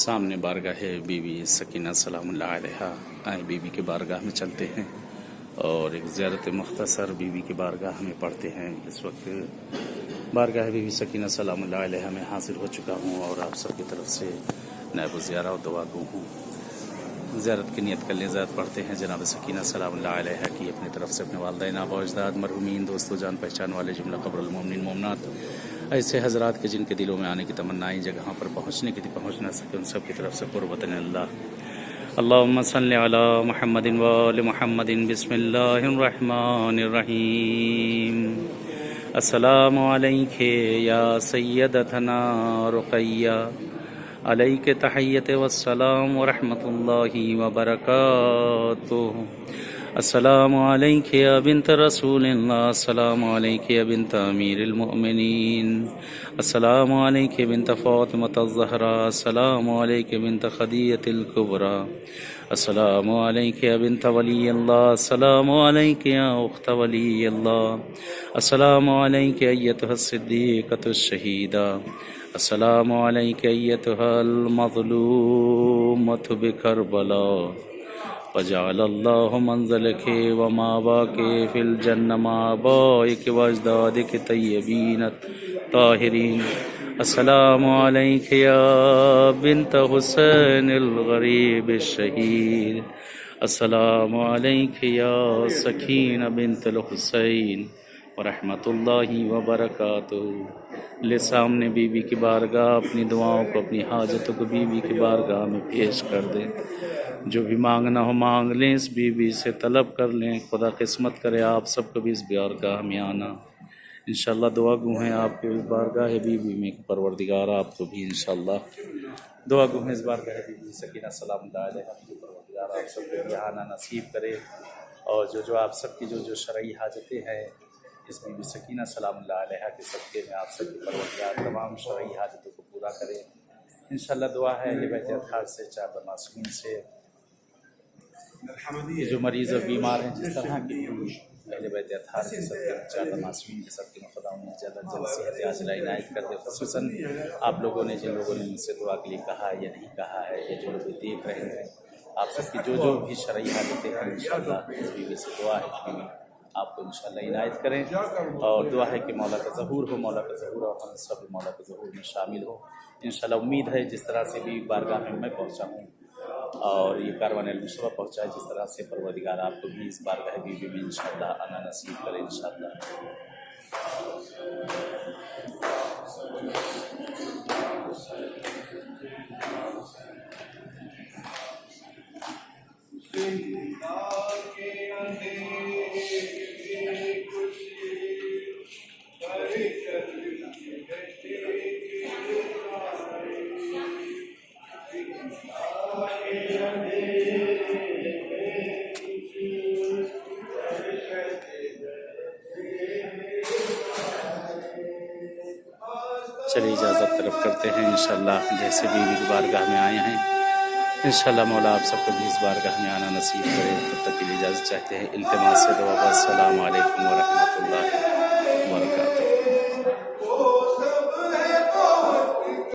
سامنے بارگاہ بیوی سکینہ سلام اللہ علیہا، آئیں بیوی کے بارگاہ میں چلتے ہیں اور ایک زیارت مختصر بیوی کی بارگاہ میں پڑھتے ہیں۔ اس وقت بارگاہ بیوی سکینہ سلام اللہ علیہا میں حاضر ہو چکا ہوں اور آپ سب کی طرف سے نائب الزیارہ اور دعا گو ہوں۔ زیارت کی نیت کر لیں، زیارت پڑھتے ہیں جناب سکینہ سلام اللہ علیہا کی اپنی طرف سے اپنے والدین آبا و اجداد مرحومین دوست و جان پہچان والے جملہ قبر المومنین مومنات، ایسے حضرات کے جن کے دلوں میں آنے کی تمنائیں جگہاں پر پہنچنے کی پہنچ نہ سکے، ان سب کی طرف سے قربتن اللہ۔ اللہم صلی علی محمد وآل محمد، بسم اللہ الرحمن الرحیم۔ السلام علیک یا سیدتنا رقیہ، علیک تحیت والسلام ورحمۃ اللہ وبرکاتہ۔ السلام علیک یا بنت رسول اللہ، السلام علیک یا بنت امیر المؤمنین، السلام علیک بنت فاطمۃ الزہراء، السلام علیک بنت خدیجۃ الکبریٰ، السلام علیک یا بنت ولی اللہ، السلام علیک یا اخت ولی اللہ، السلام علیک ایتھا الصدیقۃ الشہیدہ، السلام علیک ایتھا المظلومۃ بکربلاء، وجعل اللہ منزلک و مأواک فی الجنہ مع آبائک و اجدادک طیبین طاہرین۔ السلام علیک یا بنت حسین الغریب الشہید، السلام علیک یا سکینہ بنت الحسین ورحمۃ اللہ وبرکاتہ۔ لے سامنے بیوی کی بارگاہ اپنی دعاؤں کو، اپنی حاجتوں کو بیوی کی بارگاہ میں پیش کر دیں۔ جو بھی مانگنا ہو مانگ لیں، اس بیوی سے طلب کر لیں۔ خدا قسمت کرے آپ سب کو بھی اس بارگاہ میں آنا۔ انشاءاللہ دعا گو ہیں آپ کے بارگاہ بیوی میں، پروردگار آپ کو بھی انشاءاللہ دعا گو ہیں اس بارگاہ بیوی سکینہ سلام اللہ علیہا کی، پروردگار آپ سب کو بھی آنا نصیب کرے، اور جو آپ سب کی جو شرعی حاجتیں ہیں اس بیوی سکینہ سلام اللہ علیہا کے صدقے میں آپ سب کے پروردگار تمام شرعی حاجتوں کو پورا کرے انشاءاللہ۔ دعا ہے اہل بیت اطہار سے، چار معصومین سے، جو مریض اور بیمار ہیں، جس طرح کی اہل بیت اطہار کے صدقے میں، چار معصومین کے صدقے میں خدا انہیں جلد صحت عاجلہ عنایت کر دے۔ خصوصاً آپ لوگوں نے، جن لوگوں نے مجھ سے دعا کے لیے کہا ہے یا نہیں کہا ہے، یا جو لوگ دیکھ رہے ہیں، آپ سب کی جو بھی شرعی حاجتیں ہیں انشاءاللہ اس بیوی سے دعا ہے کہ بیوی آپ کو انشاءاللہ عنایت کریں، اور دعا ہے کہ مولا کا ظہور ہو، مولا کا ظہور، اور ہم سب مولا کے ظہور میں شامل ہو انشاءاللہ۔ امید ہے جس طرح سے بھی بارگاہ میں پہنچا ہوں اور یہ کاروان المصطفیٰ پہنچا ہے، جس طرح سے پروردگار آپ کو بھی اس بارگاہ بیوی میں انشاءاللہ آنا نصیب کرے انشاءاللہ۔ چلیے اجازت طلب کرتے ہیں انشاءاللہ، جیسے بیوی کی بارگاہ میں آئے ہیں انشاءاللہ مولا آپ سب کو بھی اس بارگاہ میں آنا نصیب کرے۔ تب تک کے لیے اجازت چاہتے ہیں، التماس سے دعا، السلام علیکم ورحمۃ اللہ وبرکاتہ۔